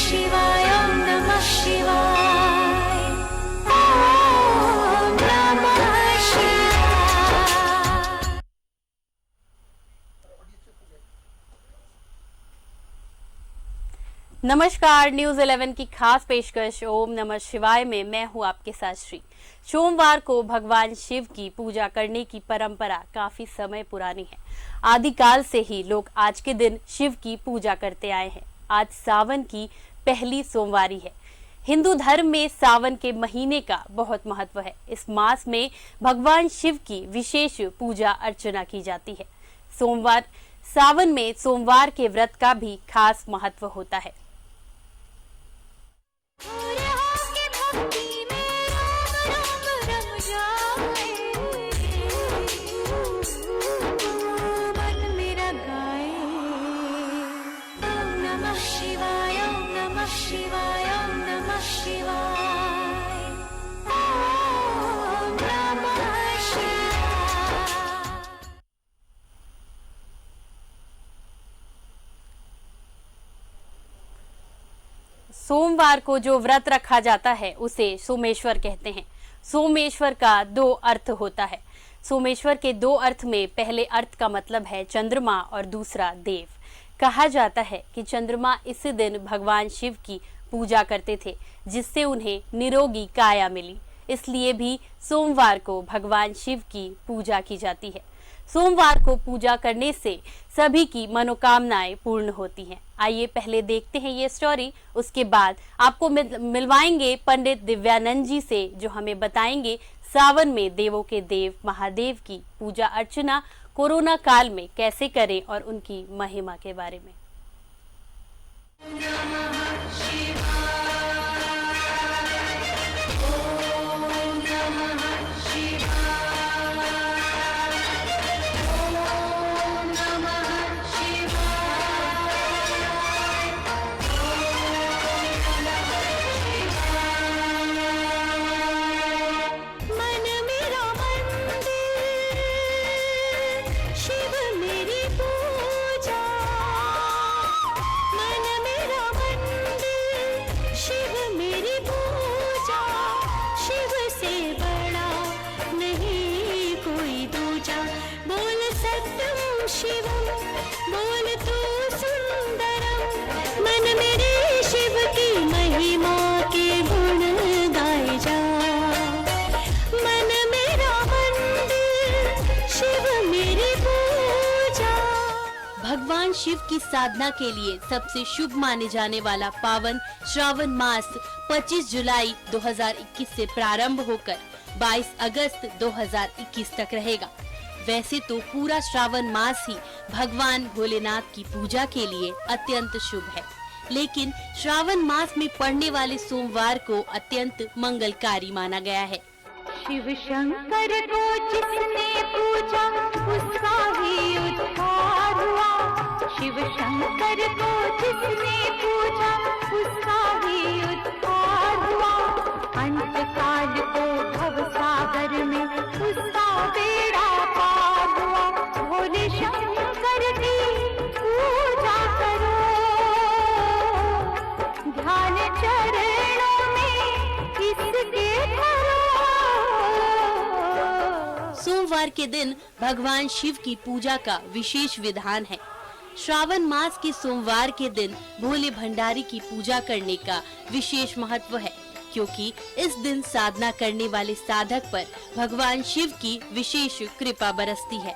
शिवाय, ओम नमः शिवाय, ओम नमः शिवाय। नमस्कार, न्यूज 11 की खास पेशकश ओम नमः शिवाय में मैं हूं आपके साथ श्री। सोमवार को भगवान शिव की पूजा करने की परंपरा काफी समय पुरानी है। आदिकाल से ही लोग आज के दिन शिव की पूजा करते आए हैं। आज सावन की पहली सोमवारी है। हिंदू धर्म में सावन के महीने का बहुत महत्व है। इस मास में भगवान शिव की विशेष पूजा अर्चना की जाती है। सावन में सोमवार के व्रत का भी खास महत्व होता है। शिवाय, ओम नमः शिवाय, ओम नमः शिवाय। सोमवार को जो व्रत रखा जाता है उसे सोमेश्वर कहते हैं। सोमेश्वर का दो अर्थ होता है। सोमेश्वर के दो अर्थ में पहले अर्थ का मतलब है चंद्रमा और दूसरा देव। कहा जाता है कि चंद्रमा इस दिन भगवान शिव की पूजा करते थे, जिससे उन्हें निरोगी काया मिली। इसलिए भी सोमवार को भगवान शिव की पूजा की जाती है। सोमवार को पूजा करने से सभी की मनोकामनाएं पूर्ण होती हैं। आइए पहले देखते हैं ये स्टोरी, उसके बाद आपको मिलवाएंगे पंडित दिव्यानंद जी से, जो हमें बताएंगे सावन में देवों के देव महादेव की पूजा अर्चना कोरोना काल में कैसे करें और उनकी महिमा के बारे में। भगवान शिव की साधना के लिए सबसे शुभ माने जाने वाला पावन श्रावण मास 25 जुलाई 2021 से प्रारंभ होकर 22 अगस्त 2021 तक रहेगा। वैसे तो पूरा श्रावण मास ही भगवान भोलेनाथ की पूजा के लिए अत्यंत शुभ है, लेकिन श्रावण मास में पड़ने वाले सोमवार को अत्यंत मंगलकारी माना गया है। शिव शंकर को जिसने पूजा उसका ही उद्धार हुआ। शिव शंकर को जिसने पूजा उसका ही उद्धार हुआ। अंत काल को भव सागर में उसका बेड़ा पार हुआ। भोले शंकर की पूजा करो, ध्यान चरणों में इसके धरो। सोमवार के दिन भगवान शिव की पूजा का विशेष विधान है। श्रावण मास के सोमवार के दिन भोले भंडारी की पूजा करने का विशेष महत्व है, क्योंकि इस दिन साधना करने वाले साधक पर भगवान शिव की विशेष कृपा बरसती है।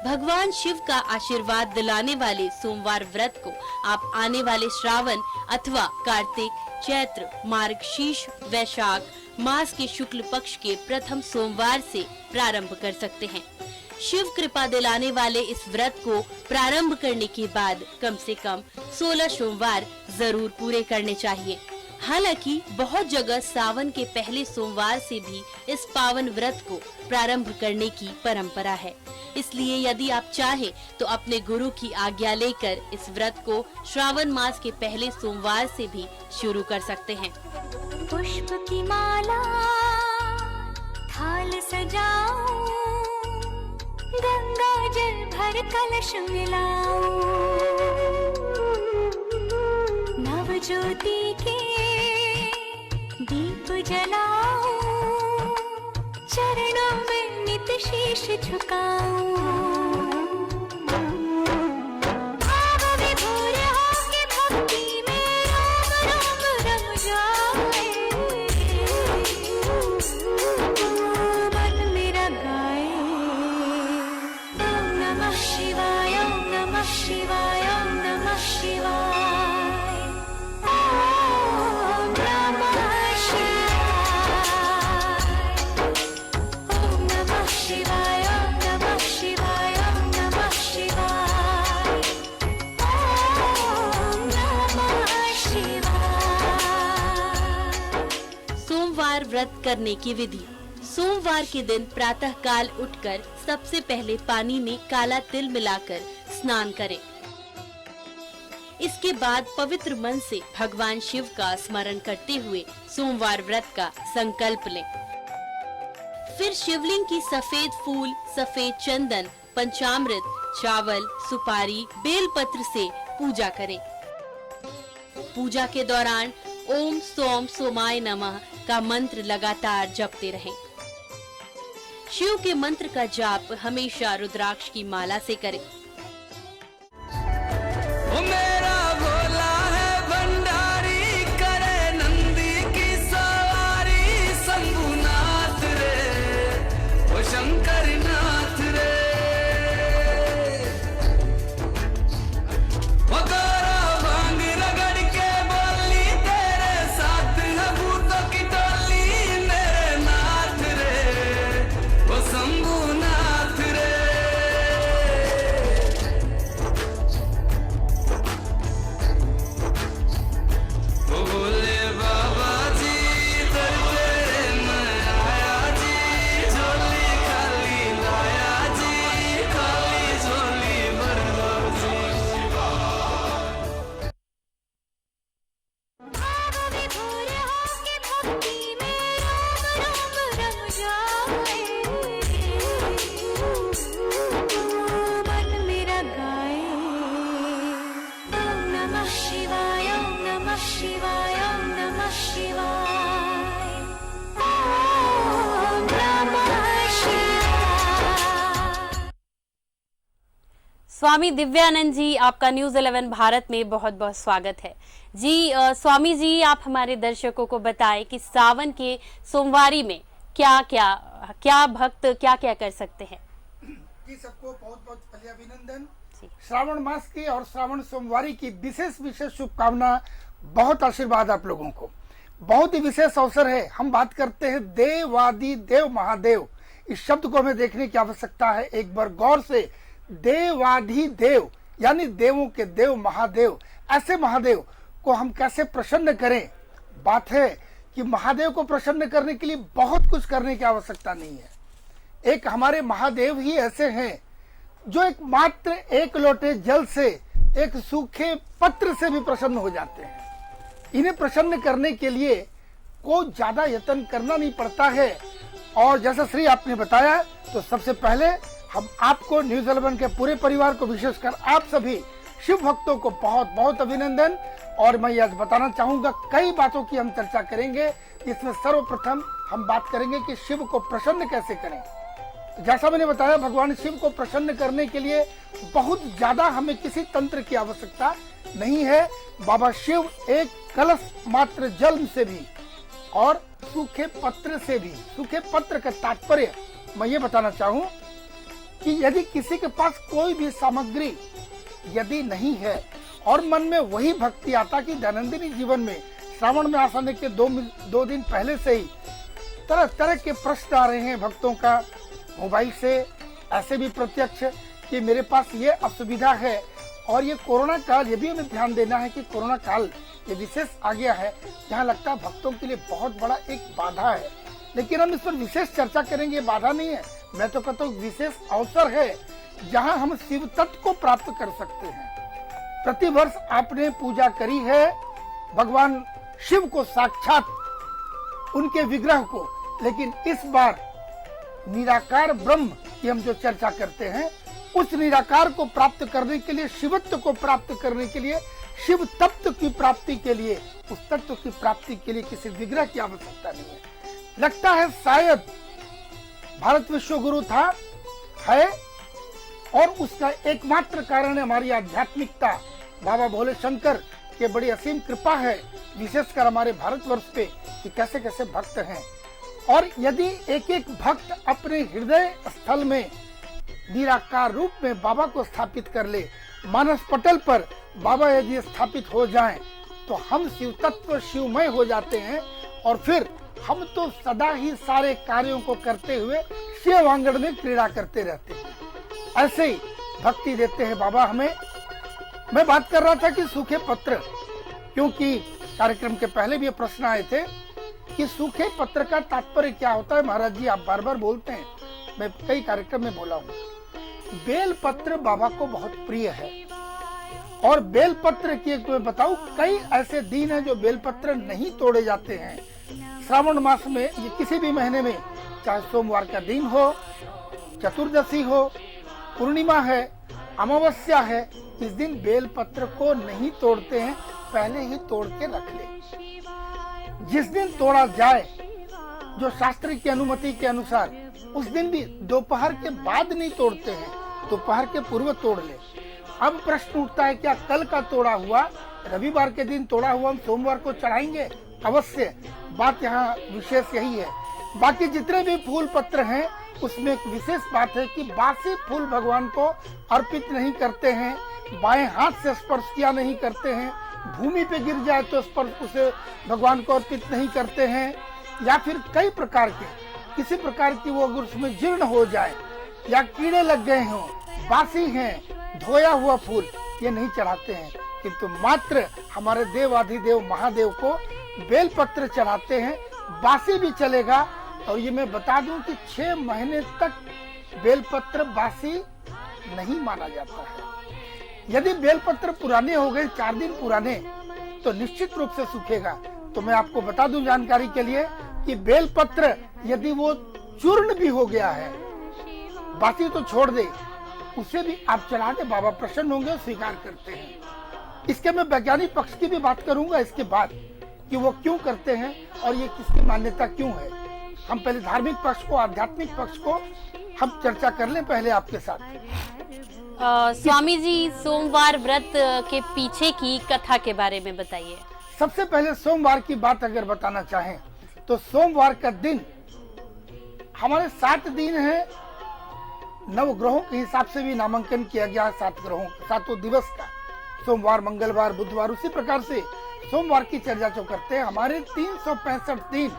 भगवान शिव का आशीर्वाद दिलाने वाले सोमवार व्रत को आप आने वाले श्रावण अथवा कार्तिक, चैत्र, मार्गशीर्ष, वैशाख मास के शुक्ल पक्ष के प्रथम सोमवार से प्रारंभ कर सकते हैं। शिव कृपा दिलाने वाले इस व्रत को प्रारंभ करने के बाद कम से कम 16 सोमवार जरूर पूरे करने चाहिए। हालांकि बहुत जगह सावन के पहले सोमवार से भी इस पावन व्रत को प्रारंभ करने की परंपरा है। इसलिए यदि आप चाहें तो अपने गुरु की आज्ञा लेकर इस व्रत को श्रावण मास के पहले सोमवार से भी शुरू कर सकते हैं। पुष्प की माला थाल सजाऊं, गंगा जल भर कलश मिलाऊं। ज्योति के दीप जलाऊं, चरणों में नित शीश झुकाऊं। भाव विभोर होके भक्ति में रोम रोम रम जाए, मन मेरा गाए। ओम नमः शिवाय, ओम नमः शिवाय, ओम नमः शिवाय, ओम नमः शिवाय, ओम नमः शिवाय, ओम नमः शिवाय, ओम नमः शिवाय, ओम नमः शिवाय। सोमवार व्रत करने की विधि। सोमवार के दिन प्रातः काल उठकर सबसे पहले पानी में काला तिल मिलाकर स्नान करें। इसके बाद पवित्र मन से भगवान शिव का स्मरण करते हुए सोमवार व्रत का संकल्प लें। फिर शिवलिंग की सफेद फूल, सफेद चंदन, पंचामृत, चावल, सुपारी, बेलपत्र से पूजा करें। पूजा के दौरान ओम सोम सोमाय नमः का मंत्र लगातार जपते रहें। शिव के मंत्र का जाप हमेशा रुद्राक्ष की माला से करें। ओ मेरा भोला है भंडारी, करे नंदी की सवारी, शंभुनाथ रे, ओ शंकर नाथ रे। ओ गोरा भांग रगड़ के बोली, तेरे साथ है भूतों की टोली, मेरे नाथ रे, ओ शंभुनाथ रे। ओ भोले बाबा जी, दर तेरे मैं आया जी, झोली खाली लाया जी, खाली झोली भर लो जी। भाव विभोर होके भक्ति में रोम रोम रम जाए, मन मेरा गाए। ओम नमः शिवाय, ओम नमः शिवाय, ओम नमः शिवाय, ओम नमः शिवाय। स्वामी दिव्यानंद जी, आपका न्यूज 11 भारत में बहुत बहुत स्वागत है जी। स्वामी जी, आप हमारे दर्शकों को बताएं कि सावन के सोमवारी में क्या भक्त क्या कर सकते हैं। जी, सबको बहुत बहुत पहले अभिनंदन। श्रावण मास की और श्रावण सोमवारी की विशेष शुभकामना, बहुत आशीर्वाद आप लोगों को। बहुत ही विशेष अवसर है। हम बात करते हैं देवादि देव महादेव। इस शब्द को हमें देखने की आवश्यकता है एक बार गौर से। देवाधि देव यानी देवों के देव महादेव। ऐसे महादेव को हम कैसे प्रसन्न करें। बात है कि महादेव को प्रसन्न करने के लिए बहुत कुछ करने की आवश्यकता नहीं है। एक हमारे महादेव ही ऐसे हैं जो एक मात्र एक लोटे जल से, एक सूखे पत्र से भी प्रसन्न हो जाते हैं। इन्हें प्रसन्न करने के लिए को ज्यादा यत्न करना नहीं पड़ता है। और जैसा श्री आपने बताया, तो सबसे पहले हम आपको न्यूज 11 के पूरे परिवार को, विशेषकर आप सभी शिव भक्तों को बहुत बहुत अभिनंदन। और मैं यह बताना चाहूंगा, कई बातों की हम चर्चा करेंगे, जिसमें सर्वप्रथम हम बात करेंगे कि शिव को प्रसन्न कैसे करें। जैसा मैंने बताया, भगवान शिव को प्रसन्न करने के लिए बहुत ज्यादा हमें किसी तंत्र की आवश्यकता नहीं है। बाबा शिव एक कलश मात्र जल से भी और सूखे पत्र से भी, सूखे पत्र का तात्पर्य मैं ये बताना चाहूं कि यदि किसी के पास कोई भी सामग्री यदि नहीं है और मन में वही भक्ति आता कि दैनंदिन जीवन में श्रावण में आने के दो दिन पहले से ही तरह तरह के प्रश्न आ रहे हैं भक्तों का मोबाइल से, ऐसे भी प्रत्यक्ष कि मेरे पास ये असुविधा है। और ये कोरोना काल, ये भी हमें ध्यान देना है कि कोरोना काल ये विशेष आ गया है, जहाँ लगता है भक्तों के लिए बहुत बड़ा एक बाधा है। लेकिन हम इस पर विशेष चर्चा करेंगे। बाधा नहीं है, मैं तो कहता हूँ विशेष अवसर है जहाँ हम शिव तत्व को प्राप्त कर सकते हैं। प्रतिवर्ष आपने पूजा करी है भगवान शिव को, साक्षात उनके विग्रह को, लेकिन इस बार निराकार ब्रह्म की हम जो चर्चा करते हैं, उस निराकार को प्राप्त करने के लिए, शिवत्व को प्राप्त करने के लिए शिव तत्व की प्राप्ति के लिए, उस तत्व की प्राप्ति के लिए किसी विग्रह की आवश्यकता नहीं है। लगता है शायद भारत विश्व गुरु था, है, और उसका एकमात्र कारण है हमारी आध्यात्मिकता। बाबा भोले शंकर के बड़ी असीम कृपा है, विशेषकर हमारे भारतवर्ष पे, कि कैसे कैसे भक्त हैं। और यदि एक एक भक्त अपने हृदय स्थल में निराकार रूप में बाबा को स्थापित कर ले, मानस पटल पर बाबा यदि स्थापित हो जाएं, तो हम शिव तत्व शिवमय हो जाते हैं। और फिर हम तो सदा ही सारे कार्यों को करते हुए शिव आंगन में क्रीड़ा करते रहते हैं। ऐसे ही भक्ति देते हैं बाबा हमें। मैं बात कर रहा था कि सूखे पत्र, क्योंकि कार्यक्रम के पहले भी ये प्रश्न आए थे कि सूखे पत्र का तात्पर्य क्या होता है। महाराज जी, आप बार बार बोलते हैं, मैं कई कार्यक्रम में बोला हूँ। बेल पत्र बाबा को बहुत प्रिय है, और बेल पत्र की एक मैं बताऊं, कई ऐसे दिन हैं जो बेल पत्र नहीं तोड़े जाते हैं। श्रावण मास में, ये किसी भी महीने में, चाहे सोमवार का दिन हो, चतुर्दशी हो, पूर्णिमा है, अमावस्या है, इस दिन बेल पत्र को नहीं तोड़ते हैं, पहले ही तोड़ के रख ले। जिस दिन तोड़ा जाए, जो शास्त्र की अनुमति के अनुसार, उस दिन भी दोपहर के बाद नहीं तोड़ते हैं, दोपहर के पूर्व तोड़ ले। अब प्रश्न उठता है, क्या कल का तोड़ा हुआ, रविवार के दिन तोड़ा हुआ हम सोमवार को चढ़ाएंगे? अवश्य। बात यहाँ विशेष यही है। बाकी जितने भी फूल पत्र हैं, उसमें एक विशेष बात है कि बासी फूल भगवान को अर्पित नहीं करते हैं, बाएं हाथ से स्पर्श किया नहीं करते हैं, भूमि पे गिर जाए तो स्पर्श उसे भगवान को अर्पित नहीं करते हैं, या फिर कई प्रकार के किसी प्रकार की वो अगर उसमें जीर्ण हो जाए या कीड़े लग गए हों, बासी हैं, धोया हुआ फूल, ये नहीं चढ़ाते हैं। किंतु मात्र हमारे देवाधिदेव महादेव को बेल पत्र चढ़ाते हैं। बासी भी चलेगा, और ये मैं बता दूं कि 6 महीने तक बेलपत्र बासी नहीं माना जाता है। यदि बेलपत्र पुराने हो गए, 4 दिन पुराने, तो निश्चित रूप से सूखेगा। तो मैं आपको बता दूं जानकारी के लिए कि बेलपत्र यदि वो चूर्ण भी हो गया है, बासी तो छोड़ दे, उसे भी आप चढ़ा दे, बाबा प्रसन्न होंगे, स्वीकार करते हैं। इसके मैं वैज्ञानिक पक्ष की भी बात करूंगा इसके बाद, कि वो क्यों करते हैं और ये किसकी मान्यता क्यों है। हम पहले धार्मिक पक्ष को, आध्यात्मिक पक्ष को हम चर्चा कर लें पहले आपके साथ। स्वामी जी, सोमवार व्रत के पीछे की कथा के बारे में बताइए। सबसे पहले सोमवार की बात अगर बताना चाहें, तो सोमवार का दिन हमारे 7 दिन है, नवग्रहों के हिसाब से भी नामांकन किया गया है 7 ग्रहों, 7 दिवस का, सोमवार, मंगलवार, बुधवार। उसी प्रकार से सोमवार की चर्चा जो करते हैं, हमारे 365 दिन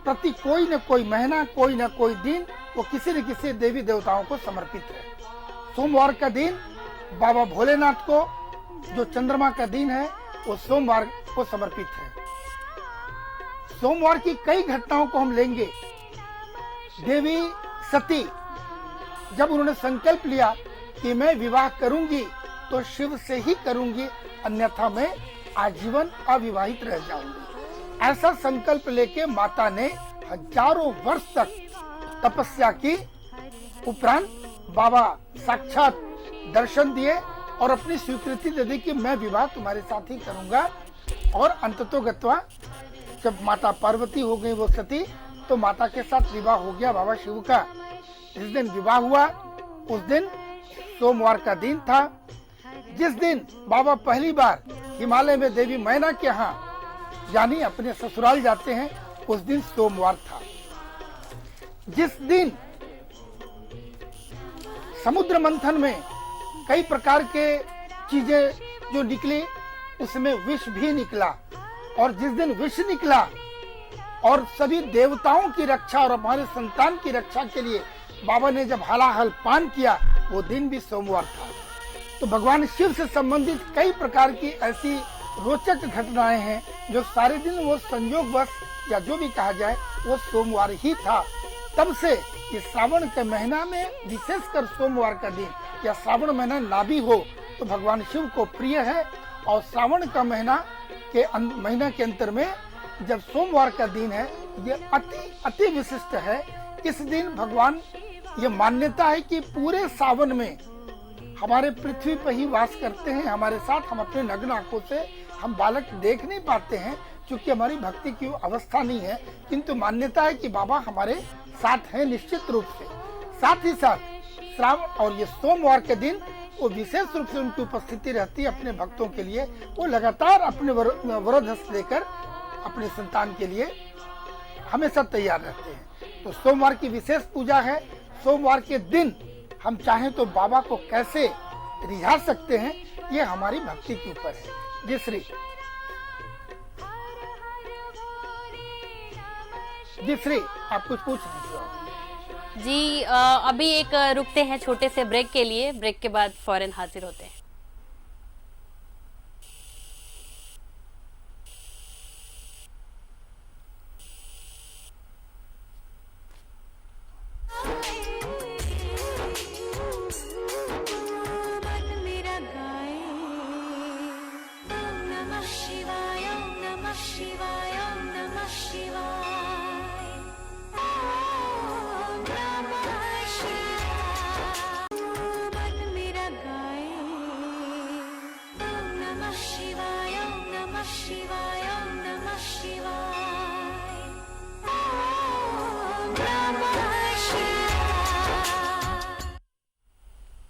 प्रति कोई न कोई महीना, कोई न कोई दिन वो किसी न किसी देवी देवताओं को समर्पित है। सोमवार का दिन बाबा भोलेनाथ को, जो चंद्रमा का दिन है, वो सोमवार को समर्पित है। सोमवार की कई घटनाओं को हम लेंगे। देवी सती, जब उन्होंने संकल्प लिया कि मैं विवाह करूंगी तो शिव से ही करूंगी, अन्यथा मैं आजीवन अविवाहित रह जाऊंगी, ऐसा संकल्प लेके माता ने हजारों वर्ष तक तपस्या की। उपरांत बाबा साक्षात दर्शन दिए और अपनी स्वीकृति दे दी कि मैं विवाह तुम्हारे साथ ही करूंगा। और अंततोगत्वा जब माता पार्वती हो गई वो सती, तो माता के साथ विवाह हो गया बाबा शिव का। जिस दिन विवाह हुआ, उस दिन सोमवार का दिन था। जिस दिन बाबा पहली बार हिमालय में देवी मैना के यहाँ, यानी अपने ससुराल जाते हैं, उस दिन सोमवार था। जिस दिन समुद्र मंथन में कई प्रकार के चीजें जो निकली, उसमें विष भी निकला, और जिस दिन विष निकला और सभी देवताओं की रक्षा और हमारे संतान की रक्षा के लिए बाबा ने जब हलाहल पान किया, वो दिन भी सोमवार था। तो भगवान शिव से संबंधित कई प्रकार की ऐसी रोचक घटनाएं हैं, जो सारे दिन वो संयोगवश या जो भी कहा जाए वो सोमवार ही था। तब से ये श्रावण के महीना में विशेषकर सोमवार का दिन या श्रावण महीना ना भी हो तो भगवान शिव को प्रिय है। और श्रावण का महीना के अंतर में जब सोमवार का दिन है, ये अति विशिष्ट है। इस दिन भगवान, ये मान्यता है कि पूरे सावन में हमारे पृथ्वी पर ही वास करते हैं हमारे साथ। हम अपने नग्न आंखों से हम बालक देख नहीं पाते हैं क्योंकि हमारी भक्ति की अवस्था नहीं है, किंतु मान्यता है कि बाबा हमारे साथ हैं निश्चित रूप से। साथ ही साथ श्रावण और ये सोमवार के दिन वो विशेष रूप से उनकी उपस्थिति रहती है अपने भक्तों के लिए। वो लगातार अपने वरद हस्त लेकर अपने संतान के लिए हमेशा तैयार रहते हैं। तो सोमवार की विशेष पूजा है। सोमवार के दिन हम चाहें तो बाबा को कैसे रिझा सकते हैं, ये हमारी भक्ति के ऊपर है। जी श्री आप कुछ पूछ रहे हो? जी अभी एक रुकते हैं छोटे से ब्रेक के लिए, ब्रेक के बाद फौरन हाजिर होते हैं।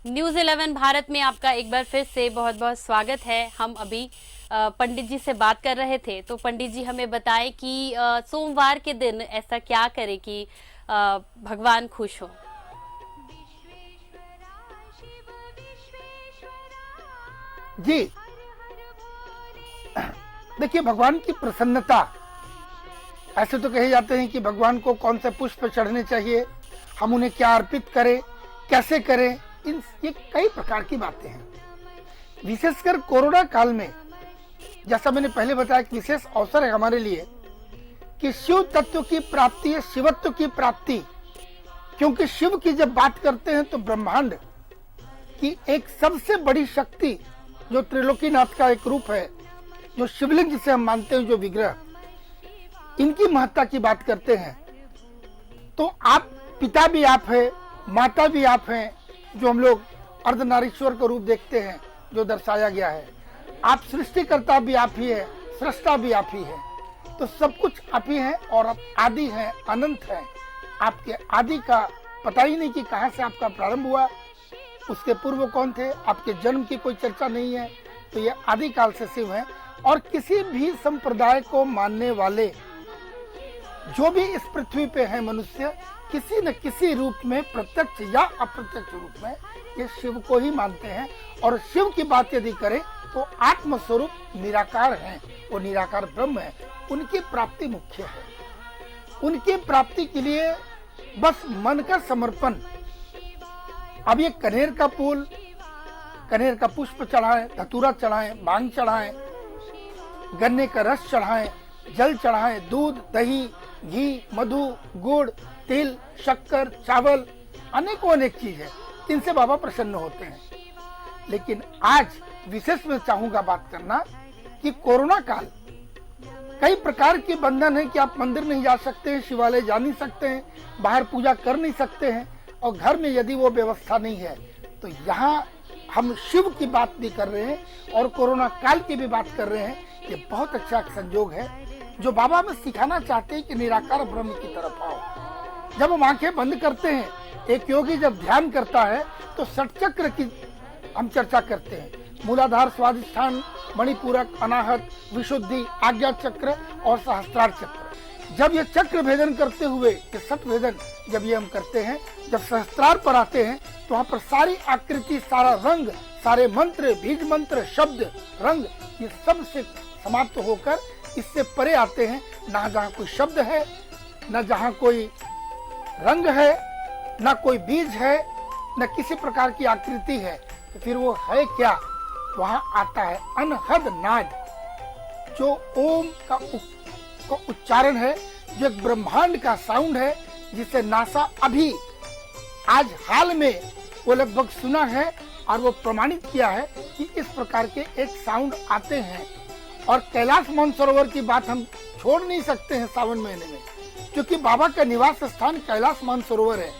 न्यूज़ 11 भारत में आपका एक बार फिर से बहुत बहुत स्वागत है। हम अभी पंडित जी से बात कर रहे थे, तो पंडित जी हमें बताएं कि सोमवार के दिन ऐसा क्या करें कि भगवान खुश हो। जी देखिए, भगवान की प्रसन्नता, ऐसे तो कहे जाते हैं कि भगवान को कौन से पुष्प चढ़ने चाहिए, हम उन्हें क्या अर्पित करें, कैसे करें, ये कई प्रकार की बातें हैं। विशेषकर कोरोना काल में, जैसा मैंने पहले बताया, कि विशेष अवसर है हमारे लिए कि शिव तत्व की प्राप्ति है, शिवत्व की प्राप्ति। क्योंकि शिव की जब बात करते हैं तो ब्रह्मांड की एक सबसे बड़ी शक्ति, जो त्रिलोकीनाथ का एक रूप है, जो शिवलिंग जिसे हम मानते हैं, जो विग्रह, इनकी महत्ता की बात करते हैं। तो आप पिता भी आप है, माता भी आप हैं, जो हम लोग अर्धनारीश्वर का रूप देखते हैं, जो दर्शाया गया है। आप सृष्टिकर्ता भी आप ही है, सृष्टा भी आप ही है। तो सब कुछ आप ही हैं और आप आदि हैं, अनंत हैं। आपके आदि का पता ही नहीं कि कहाँ से आपका प्रारंभ हुआ, उसके पूर्व कौन थे, आपके जन्म की कोई चर्चा नहीं है। तो ये आदि काल से शिव है। और किसी भी संप्रदाय को मानने वाले जो भी इस पृथ्वी पे है मनुष्य, किसी न किसी रूप में, प्रत्यक्ष या अप्रत्यक्ष रूप में, ये शिव को ही मानते हैं। और शिव की बात यदि करें तो आत्मस्वरूप निराकार हैं, वो निराकार ब्रह्म है। उनकी प्राप्ति मुख्य है। उनकी प्राप्ति के लिए बस मन का समर्पण। अब ये कनेर का फूल, कनेर का पुष्प चढ़ाएं, धतूरा चढ़ाएं, भांग चढ़ाएं, गन्ने का रस चढ़ाएं, जल चढ़ाएं, दूध, दही, घी, मधु, गुड़, तिल, शक्कर, चावल, अनेकों अनेक चीज है, इनसे बाबा प्रसन्न होते हैं। लेकिन आज विशेष में चाहूंगा बात करना कि कोरोना काल, कई प्रकार के बंधन है कि आप मंदिर नहीं जा सकते हैं, शिवालय जा नहीं सकते हैं, बाहर पूजा कर नहीं सकते हैं, और घर में यदि वो व्यवस्था नहीं है तो यहाँ हम शिव की बात भी कर रहे हैं और कोरोना काल की भी बात कर रहे हैं। ये बहुत अच्छा संयोग है जो बाबा में सिखाना चाहते हैं कि निराकार ब्रह्म की तरफ आओ। जब हम आंखें बंद करते हैं, एक योगी जब ध्यान करता है तो षटचक्र की हम चर्चा करते हैं। मूलाधार, स्वाधिष्ठान, मणिपूरक, अनाहत, विशुद्धि, आज्ञा चक्र और सहस्त्रार चक्र। जब ये चक्र भेदन करते हुए, ये सत भेदन जब ये हम करते हैं, जब सहस्त्रार पर आते हैं तो वहाँ पर सारी आकृति, सारा रंग, सारे मंत्र, बीज मंत्र, शब्द, रंग, ये सब से समाप्त होकर इससे परे आते हैं। ना जहाँ कोई शब्द है, न जहाँ कोई रंग है, न कोई बीज है, न किसी प्रकार की आकृति है। तो फिर वो है क्या? वहाँ आता है अनहद नाद, जो ओम का उच्चारण है, जो एक ब्रह्मांड का साउंड है, जिसे नासा अभी आज हाल में वो लगभग सुना है और वो प्रमाणित किया है कि इस प्रकार के एक साउंड आते हैं। और कैलाश मानसरोवर की बात हम छोड़ नहीं सकते हैं सावन महीने में, क्योंकि बाबा का निवास स्थान कैलाश मानसरोवर है।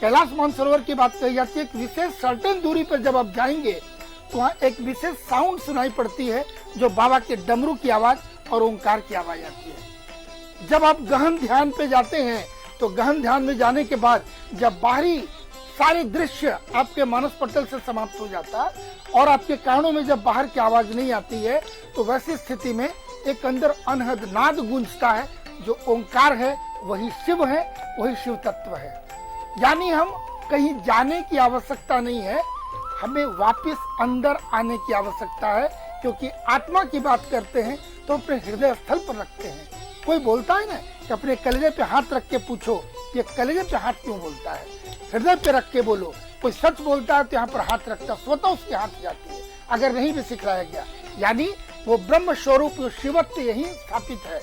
कैलाश मानसरोवर की बात कही जाती है, एक विशेष सर्टेन दूरी पर जब आप जाएंगे तो वहाँ एक विशेष साउंड सुनाई पड़ती है, जो बाबा के डमरू की आवाज और ओंकार की आवाज आती है। जब आप गहन ध्यान पे जाते हैं तो गहन ध्यान में जाने के बाद जब बाहरी सारे दृश्य आपके मानस पटल से समाप्त हो जाता है और आपके कानों में जब बाहर की आवाज नहीं आती है, तो वैसी स्थिति में एक अंदर अनहद नाद गूंजता है, जो ओंकार है, वही शिव है, वही शिव तत्व है। यानी हम कहीं जाने की आवश्यकता नहीं है, हमें वापस अंदर आने की आवश्यकता है, क्योंकि आत्मा की बात करते हैं तो अपने हृदय स्थल पर रखते हैं। कोई बोलता है ना कि अपने कलेजे पे हाथ रख के पूछो, ये कलेजे पे हाथ क्यों बोलता है, हृदय पे रख के बोलो। कोई सच बोलता है तो यहाँ पर हाथ रखता, स्वतः उसके हाथ जाती है, अगर नहीं भी सिखलाया गया। यानी वो ब्रह्म स्वरूप शिवत्व यही स्थापित है।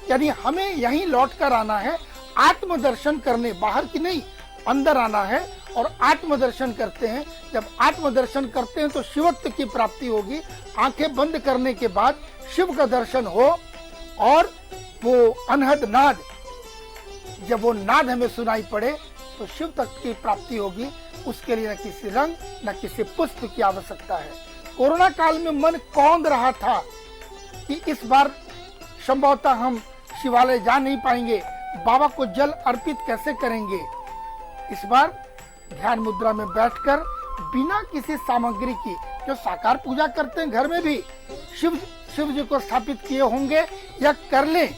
यानी हमें यहीं लौट कर आना है, आत्मदर्शन करने, बाहर की नहीं, अंदर आना है और आत्मदर्शन करते हैं। जब आत्मदर्शन करते हैं तो शिवत्व की प्राप्ति होगी। आंखें बंद करने के बाद शिव का दर्शन हो और वो अनहद नाद, जब वो नाद हमें सुनाई पड़े तो शिव तत्व की प्राप्ति होगी। उसके लिए न किसी रंग न किसी पुष्प की आवश्यकता है। कोरोना काल में मन कौंध रहा था कि इस बार संभवतः हम शिवालय जा नहीं पाएंगे, बाबा को जल अर्पित कैसे करेंगे। इस बार ध्यान मुद्रा में बैठकर बिना किसी सामग्री की, जो साकार पूजा करते हैं घर में भी शिव जी को स्थापित किए होंगे या कर लें,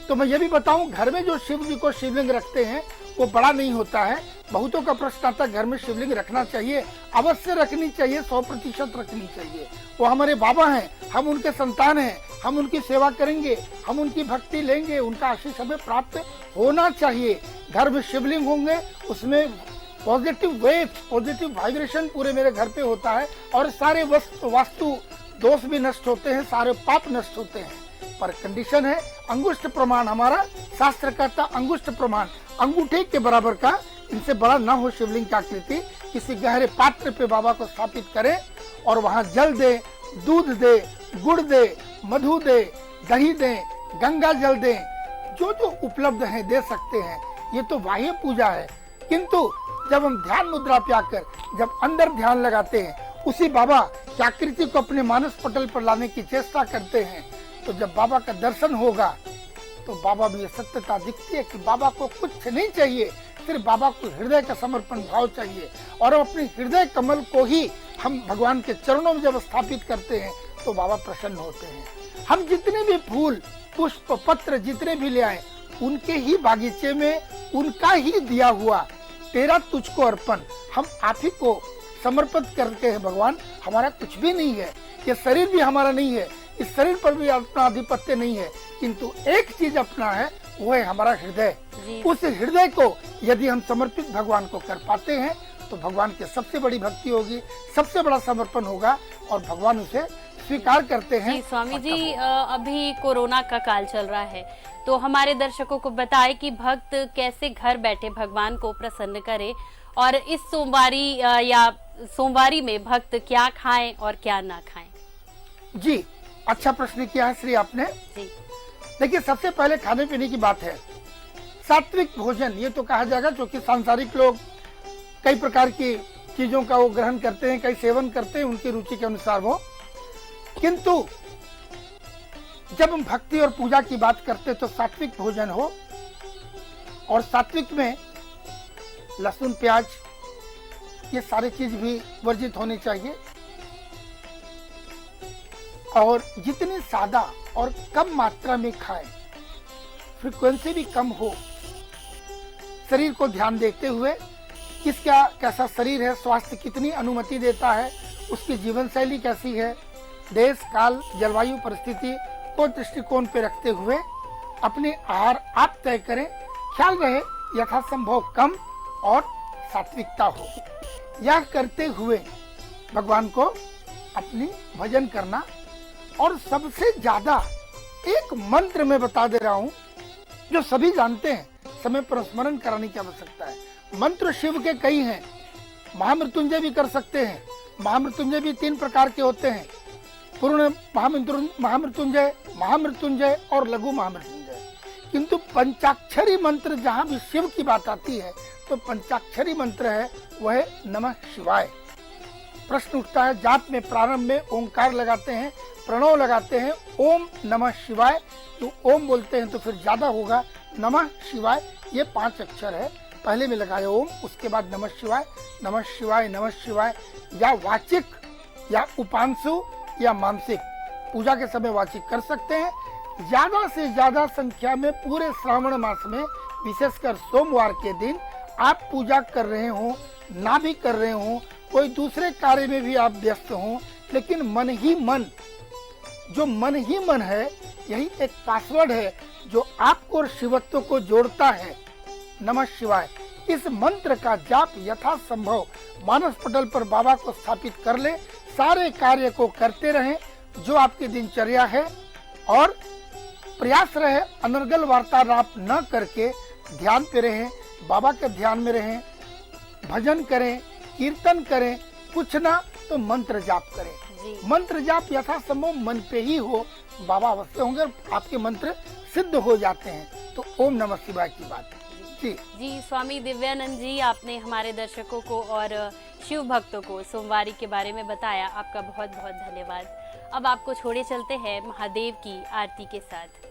तो मैं ये भी बताऊं, घर में जो शिव जी को शिवलिंग रखते हैं वो बड़ा नहीं होता है। बहुतों का प्रश्न आता है घर में शिवलिंग रखना चाहिए, अवश्य रखनी चाहिए, 100% रखनी चाहिए। वो हमारे बाबा हैं, हम उनके संतान हैं, हम उनकी सेवा करेंगे, हम उनकी भक्ति लेंगे, उनका आशीष हमें प्राप्त होना चाहिए। घर में शिवलिंग होंगे, उसमें पॉजिटिव वेव्स, पॉजिटिव वाइब्रेशन पूरे मेरे घर पे होता है और सारे वास्तु दोष भी नष्ट होते हैं, सारे पाप नष्ट होते हैं। पर कंडीशन है अंगुष्ठ प्रमाण, हमारा शास्त्र कहता अंगुष्ठ प्रमाण, अंगूठे के बराबर का, इनसे बड़ा ना हो शिवलिंग की आकृति। किसी गहरे पात्र पे बाबा को स्थापित करें और वहाँ जल दे, दूध दे, गुड़ दे, मधु दे, दही दे, गंगा जल दे, जो जो उपलब्ध है दे सकते हैं। ये तो बाह्य पूजा है, किंतु जब हम ध्यान मुद्रा पे आकर जब अंदर ध्यान लगाते हैं, उसी बाबा की आकृति को अपने मानस पटल पर लाने की चेष्टा करते हैं, तो जब बाबा का दर्शन होगा तो बाबा में ये सत्यता दिखती है कि बाबा को कुछ नहीं चाहिए, सिर्फ बाबा को हृदय का समर्पण भाव चाहिए। और अपने हृदय कमल को ही हम भगवान के चरणों में जब स्थापित करते हैं तो बाबा प्रसन्न होते हैं। हम जितने भी फूल, पुष्प, पत्र जितने भी ले आए, उनके ही बागीचे में उनका ही दिया हुआ तेरा तुझको अर्पण, हम आप ही को समर्पित करते हैं। भगवान हमारा कुछ भी नहीं है, ये शरीर भी हमारा नहीं है, इस शरीर पर भी अपना आधिपत्य नहीं है, किंतु एक चीज अपना है, वो है हमारा हृदय। उस हृदय को यदि हम समर्पित भगवान को कर पाते हैं तो भगवान की सबसे बड़ी भक्ति होगी, सबसे बड़ा समर्पण होगा और भगवान उसे स्वीकार करते हैं। जी स्वामी जी, अभी कोरोना का काल चल रहा है, तो हमारे दर्शकों को बताएं कि भक्त कैसे घर बैठे भगवान को प्रसन्न करे और इस सोमवारी में भक्त क्या खाएं और क्या ना खाएं। जी, अच्छा प्रश्न किया है श्री आपने। जी देखिए, सबसे पहले खाने पीने की बात है। सात्विक भोजन ये तो कहा जाएगा, क्योंकि सांसारिक लोग कई प्रकार की चीजों का वो ग्रहण करते हैं, कई सेवन करते हैं उनकी रुचि के अनुसार वो, किंतु जब हम भक्ति और पूजा की बात करते तो सात्विक भोजन हो, और सात्विक में लहसुन, प्याज, ये सारी चीज भी वर्जित होनी चाहिए। और जितनी सादा और कम मात्रा में खाएं, फ्रीक्वेंसी भी कम हो, शरीर को ध्यान देखते हुए किसका कैसा शरीर है, स्वास्थ्य कितनी अनुमति देता है, उसकी जीवन शैली कैसी है, देश काल जलवायु परिस्थिति को दृष्टिकोण पे रखते हुए अपने आहार आप तय करें। ख्याल रहे यथासंभव कम और सात्विकता हो। यह करते हुए भगवान को अपनी भजन करना, और सबसे ज्यादा एक मंत्र में बता दे रहा हूं जो सभी जानते हैं, समय पर स्मरण कराने की आवश्यकता है। मंत्र शिव के कई हैं, महामृत्युंजय भी कर सकते हैं। महामृत्युंजय भी 3 प्रकार के होते हैं, पूर्ण महामृत्युंजय, महामृत्युंजय और लघु महामृत्युंजय। किंतु पंचाक्षरी मंत्र जहाँ भी शिव की बात आती है तो पंचाक्षरी मंत्र है वह है नमः शिवाय। प्रश्न उठता है, जाप में प्रारंभ में ओंकार लगाते हैं, प्रणव लगाते हैं, ओम नमः शिवाय, तो ओम बोलते हैं तो फिर ज्यादा होगा नमः शिवाय। ये 5 अक्षर है, पहले में लगाए ओम, उसके बाद नमः शिवाय, नमः शिवाय, नमः शिवाय, या वाचिक या उपांशु या मानसिक पूजा के समय वाचिक कर सकते हैं। ज्यादा से ज्यादा संख्या में पूरे श्रावण मास में विशेषकर सोमवार के दिन आप पूजा कर रहे हो ना भी कर रहे हो, कोई दूसरे कार्य में भी आप व्यस्त हो, लेकिन मन ही मन, जो मन ही मन है, यही एक पासवर्ड है जो आपको और शिवत्व को जोड़ता है, नमः शिवाय। इस मंत्र का जाप यथासंभव मानस पटल पर बाबा को स्थापित कर ले, सारे कार्य को करते रहें जो आपकी दिनचर्या है, और प्रयास रहे अनर्गल वार्तालाप न करके ध्यान पे रहें, बाबा के ध्यान में रहें, भजन करें, कीर्तन करें, कुछ ना तो मंत्र जाप करें। मंत्र जाप यथासंभव मन पे ही हो, बाबा अवश्य होंगे और आपके मंत्र सिद्ध हो जाते हैं। तो ओम नमः शिवाय की बात जी। जी स्वामी दिव्यानंद जी, आपने हमारे दर्शकों को और शिव भक्तों को सोमवारी के बारे में बताया, आपका बहुत बहुत धन्यवाद। अब आपको छोड़े चलते हैं महादेव की आरती के साथ।